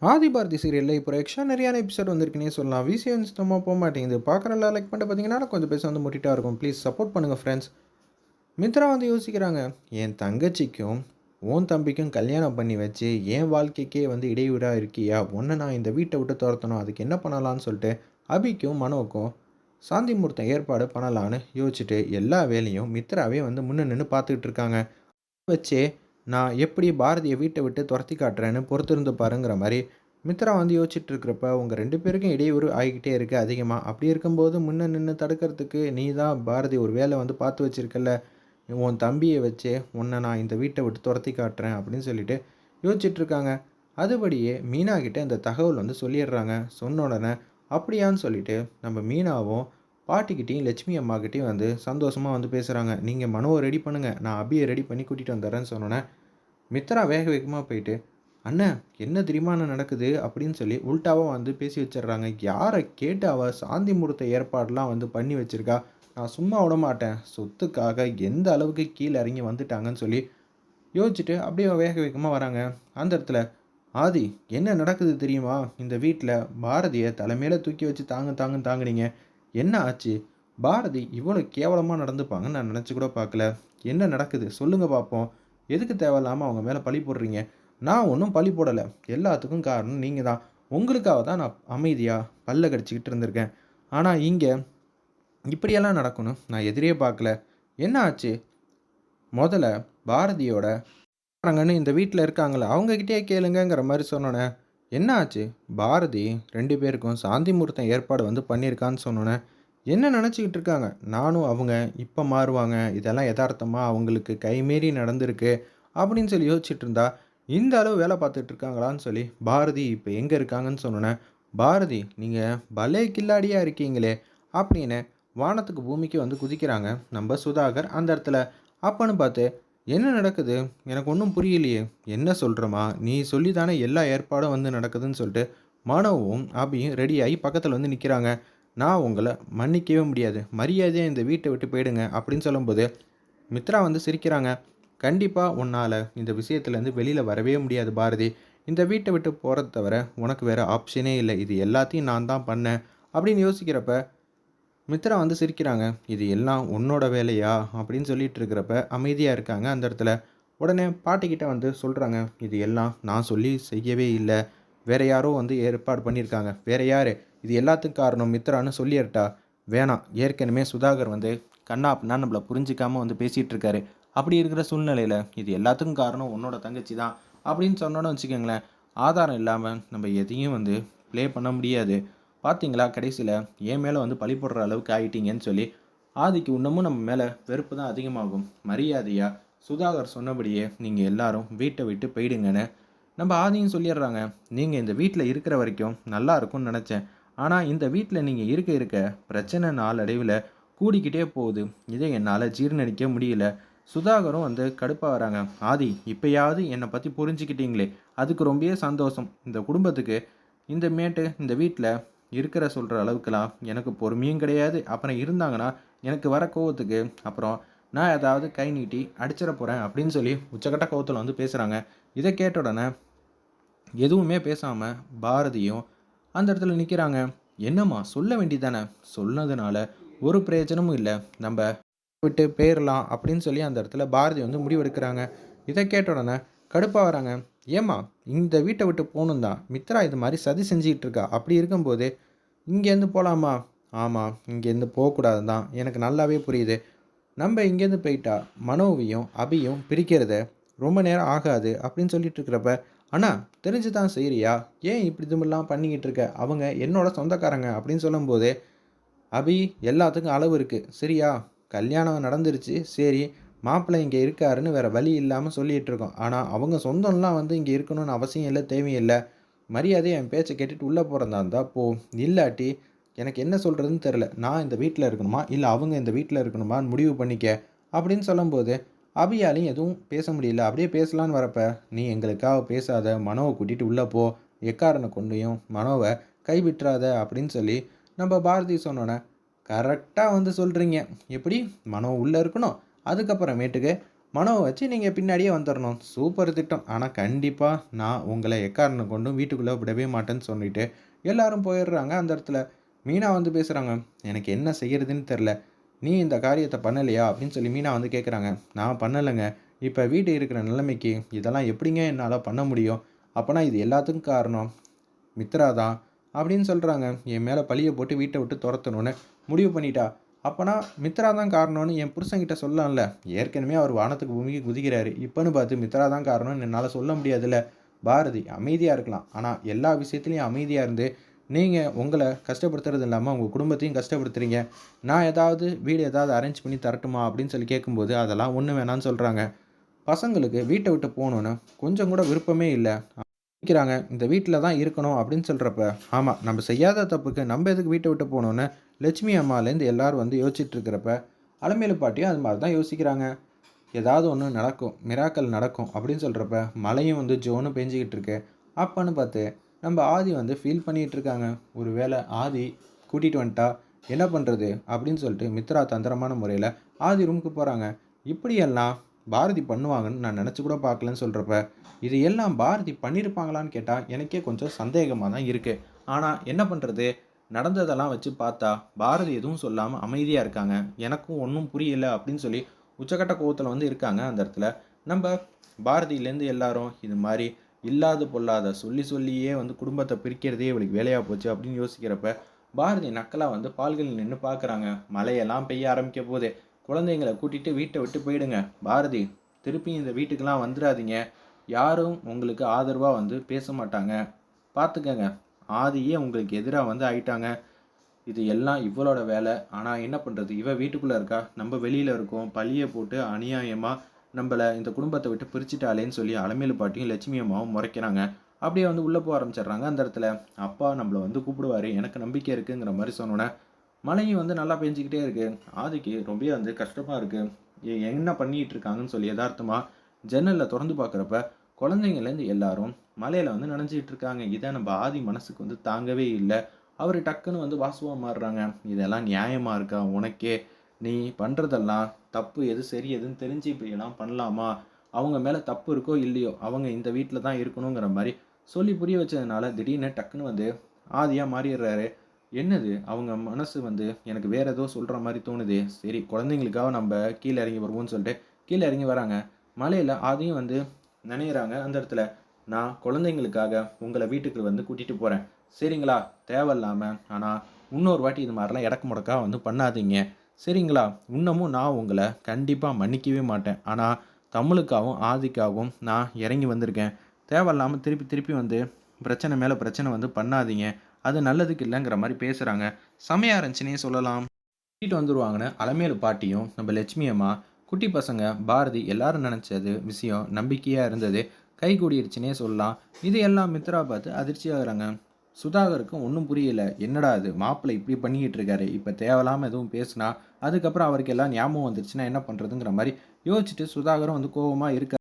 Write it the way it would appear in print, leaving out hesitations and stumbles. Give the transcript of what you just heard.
ஆதி பாரதி சீரியலில் இப்போ எக்ஸ்ட்ரானரியான எபிசோட் வந்திருக்குன்னே சொல்லலாம். விசிஎம் சுத்தமாக போக மாட்டேங்குது. பார்க்குறலாம் லைக் பண்ணிட்டு பார்த்தீங்கன்னா கொஞ்சம் பேச வந்து முட்டிட்டா இருக்கும். ப்ளீஸ் சப்போர்ட் பண்ணுங்கள் ஃப்ரெண்ட்ஸ். மித்ரா வந்து யோசிக்கிறாங்க, என் தங்கச்சிக்கும் உன் தம்பிக்கும் கல்யாணம் பண்ணி வச்சு என் வாழ்க்கைக்கே வந்து இடையூறாக இருக்கியா, உன்னை நான் இந்த வீட்டை விட்டு துரத்தணும், அதுக்கு என்ன பண்ணலான்னு சொல்லிட்டு அபிக்கும் மனோவுக்கும் சாந்தி முகூர்த்தம் ஏற்பாடு பண்ணலான்னு யோசிச்சுட்டு எல்லா வேலையும் மித்ராவே வந்து முன்ன நின்று பார்த்துக்கிட்டு இருக்காங்க. வச்சே நான் எப்படி பாரதியை வீட்டை விட்டு துரத்தி காட்டுறேன்னு பொறுத்திருந்து பாருங்கிற மாதிரி மித்ரா வந்து யோசிச்சுட்டு இருக்கிறப்ப உங்கள் 2 பேருக்கும் இடையூறு ஆகிக்கிட்டே இருக்குது அதிகமாக. அப்படி இருக்கும்போது முன்ன நின்று தடுக்கிறதுக்கு நீ தான் பாரதி ஒரு வேலை வந்து பார்த்து வச்சிருக்கல, உன் தம்பியை வச்சே உன்னை நான் இந்த வீட்டை விட்டு துரத்தி காட்டுறேன் அப்படின்னு சொல்லிட்டு யோசிச்சுட்டு இருக்காங்க. அதுபடியே மீனா கிட்ட இந்த தகவல் வந்து சொல்லிடுறாங்க. சொன்ன உடனே அப்படியான்னு சொல்லிட்டு நம்ம மீனாவும் பாட்டிக்கிட்டையும் லட்சுமி அம்மாக்கிட்டையும் வந்து சந்தோஷமாக வந்து பேசுகிறாங்க. நீங்கள் மனோவை ரெடி பண்ணுங்கள், நான் அபியை ரெடி பண்ணி கூட்டிகிட்டு வந்துடுறேன்னு சொன்னோன்னே மித்ரா வேக வேகமாக போயிட்டு அண்ணன் என்ன தெரியுமா என்ன நடக்குது அப்படின்னு சொல்லி உல்ட்டாவாக வந்து பேசி வச்சிடுறாங்க. யாரை கேட்டு அவள் சாந்தி முகூர்த்த ஏற்பாடெலாம் வந்து பண்ணி வச்சுருக்கா, நான் சும்மா விட மாட்டேன், சொத்துக்காக எந்த அளவுக்கு கீழே இறங்கி வந்துட்டாங்கன்னு சொல்லி யோசிச்சுட்டு அப்படியே வேக வேகமாக வராங்க. அந்த இடத்துல ஆதி என்ன நடக்குது தெரியுமா, இந்த வீட்டில் பாரதியை தலைமையில் தூக்கி வச்சு தாங்குனீங்க, என்ன ஆச்சு, பாரதி இவ்வளோ கேவலமாக நடந்துப்பாங்கன்னு நான் நினச்சி கூட பார்க்கல, என்ன நடக்குது சொல்லுங்கள் பார்ப்போம், எதுக்கு தேவையில்லாமல் அவங்க மேலே பழி போடுறீங்க, நான் ஒன்றும் பழி போடலை, எல்லாத்துக்கும் காரணம் நீங்கள் தான், உங்களுக்காக தான் நான் அமைதியாக பல்ல கடிச்சிக்கிட்டு இருந்திருக்கேன், ஆனால் இங்கே இப்படியெல்லாம் நடக்கணும் நான் எதிரே பார்க்கல, என்ன ஆச்சு, முதல்ல பாரதியோட ங்கன்னு இந்த வீட்டில் இருக்காங்களே அவங்கக்கிட்டே கேளுங்கங்கிற மாதிரி சொன்னோன்னே என்ன ஆச்சு, பாரதி 2 பேருக்கும் சாந்தி முகூர்த்தம் ஏற்பாடு வந்து பண்ணியிருக்கான்னு சொன்னோன்னே என்ன நினச்சிக்கிட்டு இருக்காங்க, நானும் அவங்க இப்போ மாறுவாங்க, இதெல்லாம் யதார்த்தமாக அவங்களுக்கு கைமீறி நடந்திருக்கு அப்படின்னு சொல்லி யோசிச்சுட்டு இருந்தா இந்த அளவு வேலை பார்த்துட்டு இருக்காங்களான்னு சொல்லி பாரதி இப்போ எங்கே இருக்காங்கன்னு சொன்னோன்னே பாரதி நீங்கள் பலே கில்லாடியாக இருக்கீங்களே அப்படின்னு வானத்துக்கு பூமிக்கு வந்து குதிக்கிறாங்க நம்ம சுதாகர் அந்த இடத்துல. அப்பன்னு பார்த்து என்ன நடக்குது, எனக்கு ஒன்றும் புரியலையே, என்ன சொல்கிறமா, நீ சொல்லி தானே எல்லா ஏற்பாடும் வந்து நடக்குதுன்னு சொல்லிட்டு மனோவும் அபியும் ரெடியாகி பக்கத்தில் வந்து நிற்கிறாங்க. நான் உங்களை மன்னிக்கவே முடியாது, மரியாதையாக இந்த வீட்டை விட்டு போயிடுங்க அப்படின்னு சொல்லும்போது மித்ரா வந்து சிரிக்கிறாங்க. கண்டிப்பாக உன்னால் இந்த விஷயத்துலேருந்து வெளியில் வரவே முடியாது பாரதி, இந்த வீட்டை விட்டு போகிறத தவிர உனக்கு வேறு ஆப்ஷனே இல்லை, இது எல்லாத்தையும் நான் தான் பண்ணேன் அப்படின்னு யோசிக்கிறப்ப மித்ரா வந்து சிரிக்கிறாங்க. இது எல்லாம் உன்னோட வேலையா அப்படின்னு சொல்லிட்டு இருக்கிறப்ப அமைதியாக இருக்காங்க அந்த இடத்துல. உடனே பாட்டிக்கிட்ட வந்து சொல்கிறாங்க, இது எல்லாம் நான் சொல்லி செய்யவே இல்லை, வேற யாரோ வந்து ஏற்பாடு பண்ணியிருக்காங்க, வேற யார், இது எல்லாத்துக்கும் காரணம் மித்ரான்னு சொல்லிடட்டா, வேணாம், ஏற்கனவே சுதாகர் வந்து கண்ணா அப்படின்னா நம்மளை புரிஞ்சிக்காமல் வந்து பேசிகிட்டு இருக்காரு, அப்படி இருக்கிற சூழ்நிலையில் இது எல்லாத்துக்கும் காரணம் உன்னோட தங்கச்சி தான் அப்படின்னு சொன்னோன்னு வச்சுக்கோங்களேன், ஆதாரம் இல்லாமல் நம்ம எதையும் வந்து ப்ளே பண்ண முடியாது, பார்த்தீங்களா கடைசியில் என் மேலே வந்து பழி போடுற அளவுக்கு ஆகிட்டீங்கன்னு சொல்லி ஆதிக்கு இன்னமும் நம்ம மேலே வெறுப்பு தான் அதிகமாகும், மரியாதையாக சுதாகர் சொன்னபடியே நீங்கள் எல்லாரும் வீட்டை விட்டு போயிடுங்கன்னு நம்ம ஆதியும் சொல்லிடுறாங்க. நீங்கள் இந்த வீட்டில் இருக்கிற வரைக்கும் நல்லா இருக்கும்னு நினச்சேன், ஆனால் இந்த வீட்டில் நீங்கள் இருக்க இருக்க பிரச்சனை நாளடைவில் கூடிக்கிட்டே போகுது, இதை என்னால் ஜீர்ணிக்க முடியல. சுதாகரும் வந்து கடுப்பாக வராங்க. ஆதி இப்போயாவது என்னை பற்றி புரிஞ்சுக்கிட்டீங்களே அதுக்கு ரொம்பவே சந்தோஷம், இந்த குடும்பத்துக்கு இந்த மேட்டு இந்த வீட்டில் இருக்கிற சொல்கிற அளவுக்குலாம் எனக்கு பொறுமையும் கிடையாது, அப்புறம் இருந்தாங்கன்னா எனக்கு வர கோவத்துக்கு அப்புறம் நான் ஏதாவது கை நீட்டி அடிச்சிட போகிறேன் அப்படின்னு சொல்லி உச்சக்கட்ட கோவத்தில் வந்து பேசுகிறாங்க. இதை கேட்ட உடனே எதுவுமே பேசாமல் பாரதியும் அந்த இடத்துல நிற்கிறாங்க. என்னம்மா சொல்ல வேண்டியதானே, சொன்னதுனால ஒரு பிரயோஜனமும் இல்லை, நம்ம விட்டு போயிடலாம் அப்படின்னு சொல்லி அந்த இடத்துல பாரதி வந்து முடிவெடுக்கிறாங்க. இதை கேட்ட உடனே கடுப்பாக வராங்க. ஏம்மா இந்த வீட்டை விட்டு போகணும் தான், மித்ரா இது மாதிரி சதி செஞ்சுக்கிட்டு இருக்கா, அப்படி இருக்கும்போது இங்கேருந்து போகலாமா, ஆமாம் இங்கேருந்து போகக்கூடாது தான் எனக்கு நல்லாவே புரியுது, நம்ம இங்கேருந்து போயிட்டா மனோவையும் அபியும் பிரிக்கிறத ரொம்ப நேரம் ஆகாது அப்படின்னு சொல்லிட்டு இருக்கிறப்ப அண்ணா தெரிஞ்சு தான் செய்கிறியா, ஏன் இப்படி இதுமெல்லாம் பண்ணிக்கிட்டு இருக்க, அவங்க என்னோட சொந்தக்காரங்க அப்படின்னு சொல்லும்போது அபி எல்லாத்துக்கும் அளவு இருக்குது சரியா, கல்யாணம் நடந்துருச்சு சரி, மாப்பிள்ளை இங்கே இருக்காருன்னு வேறு வழி இல்லாமல் சொல்லிகிட்டு இருக்கோம், ஆனால் அவங்க சொந்தம்லாம் வந்து இங்கே இருக்கணும்னு அவசியம் இல்லை, தேவையில்லை, மரியாதை என் பேச்சை கேட்டுட்டு உள்ளே போகிறதா இருந்தால் போ, இல்லாட்டி எனக்கு என்ன சொல்கிறதுன்னு தெரில, நான் இந்த வீட்டில் இருக்கணுமா இல்லை அவங்க இந்த வீட்டில் இருக்கணுமான்னு முடிவு பண்ணிக்க அப்படின்னு சொல்லும்போது அபியாலையும் எதுவும் பேச முடியல. அப்படியே பேசலான்னு வரப்ப நீ எங்களுக்காக பேசாத, மனோவை கூட்டிகிட்டு உள்ளே போ, எக்காரனை கொண்டையும் மனோவை கைவிட்டுறாத அப்படின்னு சொல்லி நம்ம பாரதி சொன்னோன்னே கரெக்டாக வந்து சொல்கிறீங்க, எப்படி மனோ உள்ளே இருக்கணும், அதுக்கப்புறமேட்டுக்கு மனோவை வச்சு நீங்கள் பின்னாடியே வந்துடணும். சூப்பர் திட்டம். ஆனால் கண்டிப்பாக நான் உங்களை எக்காரணம் கொண்டும் வீட்டுக்குள்ளே விடவே மாட்டேன்னு சொல்லிட்டு எல்லாரும் போயிடுறாங்க. அந்த இடத்துல மீனா வந்து பேசுகிறாங்க. எனக்கு என்ன செய்யறதுன்னு தெரில. நீ இந்த காரியத்தை பண்ணலையா அப்படின்னு சொல்லி மீனா வந்து கேட்குறாங்க. நான் பண்ணலைங்க. இப்போ வீட்டு இருக்கிற நிலைமைக்கு இதெல்லாம் எப்படிங்க என்னால் பண்ண முடியும்? அப்போனா இது எல்லாத்துக்கும் காரணம் மித்ரா தான் அப்படின்னு சொல்கிறாங்க. என் மேலே பழியை போட்டு வீட்டை விட்டு துரத்தணும்னு முடிவு பண்ணிட்டா. அப்போனா மித்ரா தான் காரணம்னு என் புருஷன்கிட்ட சொல்லலாம்ல. ஏற்கனவே அவர் வானத்துக்கு பூமிக்கு குதிக்கிறாரு. இப்போன்னு பார்த்து மித்ரா தான் காரணம்னு என்னால் சொல்ல முடியாதுல்ல. பாரதி அமைதியாக இருக்கலாம். ஆனால் எல்லா விஷயத்துலையும் அமைதியாக இருந்து நீங்கள் உங்களை கஷ்டப்படுத்துறது இல்லாமல் உங்கள் குடும்பத்தையும் கஷ்டப்படுத்துறீங்க. நான் ஏதாவது வீடு ஏதாவது அரேஞ்ச் பண்ணி தரட்டுமா அப்படின்னு சொல்லி கேட்கும்போது அதெல்லாம் ஒன்றும் வேணான்னு சொல்கிறாங்க. பசங்களுக்கு வீட்டை விட்டு போகணுன்னு கொஞ்சம் கூட விருப்பமே இல்லை. நினைக்கிறாங்க இந்த வீட்டில் தான் இருக்கணும் அப்படின்னு சொல்கிறப்ப, ஆமாம் நம்ம செய்யாத தப்புக்கு நம்ம எதுக்கு வீட்டை விட்டு போகணுன்னு லட்சுமி அம்மாலேருந்து எல்லாரும் வந்து யோசிச்சுட்டு இருக்கிறப்ப, அலமேலு பாட்டியும் அது மாதிரி தான் யோசிக்கிறாங்க. ஏதாவது ஒன்று நடக்கும், மிராக்கல் நடக்கும் அப்படின்னு சொல்கிறப்ப, மழையும் வந்து ஜோன்னு பெஞ்சிக்கிட்டு இருக்கு. அப்பன்னு பார்த்து நம்ம ஆதி வந்து ஃபீல் பண்ணிகிட்டு இருக்காங்க. ஒரு வேளை ஆதி கூட்டிகிட்டு வந்துட்டா என்ன பண்ணுறது அப்படின்னு சொல்லிட்டு மித்ரா தந்திரமான முறையில் ஆதி ரூமுக்கு போகிறாங்க. இப்படியெல்லாம் பாரதி பண்ணுவாங்கன்னு நான் நினச்சி கூட பார்க்கலன்னு சொல்கிறப்ப, இது எல்லாம் பாரதி பண்ணியிருப்பாங்களான்னு கேட்டால் எனக்கே கொஞ்சம் சந்தேகமாக தான் இருக்குது. ஆனால் என்ன பண்ணுறது, நடந்ததெல்லாம் வச்சு பார்த்தா பாரதி எதுவும் சொல்லாமல் அமைதியாக இருக்காங்க. எனக்கும் ஒன்றும் புரியல அப்படின்னு சொல்லி உச்சக்கட்ட கோவத்தில் வந்து இருக்காங்க. அந்த இடத்துல நம்ம பாரதியிலேருந்து எல்லாரும் இது மாதிரி இல்லாத பொல்லாத சொல்லி சொல்லியே வந்து குடும்பத்தை பிரிக்கிறதே இவளுக்கு வேலையாக போச்சு அப்படின்னு யோசிக்கிறப்ப, பாரதி நக்கலாக வந்து பால்களில் நின்று பார்க்குறாங்க. மழையெல்லாம் பெய்ய ஆரம்பிக்க போதே குழந்தைங்களை கூட்டிகிட்டு வீட்டை விட்டு போயிடுங்க. பாரதி திருப்பி இந்த வீட்டுக்கெல்லாம் வந்துடாதீங்க. யாரும் உங்களுக்கு ஆதரவாக வந்து பேச மாட்டாங்க. பார்த்துக்கங்க. ஆதியே உங்களுக்கு எதிராக வந்து ஆயிட்டாங்க. இது எல்லாம் இவளோட வேலை. ஆனால் என்ன பண்ணுறது, இவ வீட்டுக்குள்ளே இருக்கா, நம்ம வெளியில் இருக்கோம். பழியை போட்டு அநியாயமாக நம்மளை இந்த குடும்பத்தை விட்டு பிரிச்சுட்டாலேன்னு சொல்லி அலமேலு பாட்டியும் லட்சுமி அம்மாவும் முறைக்கிறாங்க. அப்படியே வந்து உள்ளே போக ஆரம்பிச்சிடுறாங்க. அந்த இடத்துல அப்பா நம்மளை வந்து கூப்பிடுவார், எனக்கு நம்பிக்கை இருக்குங்கிற மாதிரி சொன்னோன்னே மழையும் வந்து நல்லா பெஞ்சிக்கிட்டே இருக்குது. ஆதிக்கு ரொம்ப வந்து கஷ்டமாக இருக்குது. என்ன பண்ணிகிட்டு இருக்காங்கன்னு சொல்லி யதார்த்தமாக ஜன்னலில் திறந்து பார்க்குறப்ப குழந்தைங்கள்லேருந்து எல்லாரும் மலையில் வந்து நனைஞ்சிட்டு இருக்காங்க. இதை நம்ம ஆதி மனசுக்கு வந்து தாங்கவே இல்லை. அவர் டக்குன்னு வந்து வாசுவாக மாறுறாங்க. இதெல்லாம் நியாயமாக இருக்கா உனக்கே? நீ பண்ணுறதெல்லாம் தப்பு, எது சரி எதுன்னு தெரிஞ்சு இப்படியெல்லாம் பண்ணலாமா? அவங்க மேலே தப்பு இருக்கோ இல்லையோ அவங்க இந்த வீட்டில் தான் இருக்கணுங்கிற மாதிரி சொல்லி புரிய வச்சதுனால திடீர்னு டக்குன்னு வந்து ஆதியாக மாறிடுறாரு. என்னது அவங்க மனசு வந்து எனக்கு வேறு ஏதோ சொல்கிற மாதிரி தோணுது. சரி குழந்தைங்களுக்காக நம்ம கீழே இறங்கி வருவோம்னு சொல்லிட்டு கீழே இறங்கி வராங்க. மலையில் ஆதியும் வந்து நினைகிறாங்க. அந்த இடத்துல நான் குழந்தைங்களுக்காக உங்களை வீட்டுக்கு வந்து கூட்டிகிட்டு போகிறேன் சரிங்களா? தேவையில்லாமல் ஆனால் இன்னொரு வாட்டி இது மாதிரிலாம் இடக்கு முடக்காக வந்து பண்ணாதீங்க சரிங்களா? இன்னமும் நான் உங்களை கண்டிப்பாக மன்னிக்கவே மாட்டேன். ஆனால் தமிழுக்காகவும் ஆதிக்காகவும் நான் இறங்கி வந்திருக்கேன். தேவையில்லாமல் திருப்பி திருப்பி வந்து பிரச்சனை மேலே பிரச்சனை வந்து பண்ணாதீங்க. அது நல்லதுக்கு இல்லைங்கிற மாதிரி பேசுகிறாங்க. செமையாக இருந்துச்சுன்னே சொல்லலாம். கூட்டிகிட்டு வந்துடுவாங்கன்னு அலமேலு பாட்டியும் நம்ம லட்சுமி அம்மா குட்டி பசங்க பாரதி எல்லாரும் நினச்சது விஷயம் நம்பிக்கையாக இருந்தது கை கூடிருச்சுன்னே சொல்லலாம். இது எல்லாம் மித்ரா பார்த்து அதிர்ச்சி ஆகுறாங்க. சுதாகருக்கும் ஒன்றும் புரியல. என்னடா அது மாப்பிள்ளை இப்படி பண்ணிக்கிட்டு இருக்காரு, இப்போ தேவையில்லாமல் எதுவும் பேசுனா அதுக்கப்புறம் அவருக்கு எல்லாம் ஞாபகம் வந்துருச்சுன்னா என்ன பண்ணுறதுங்கிற மாதிரி யோசிச்சுட்டு சுதாகரும் வந்து கோபமாக இருக்க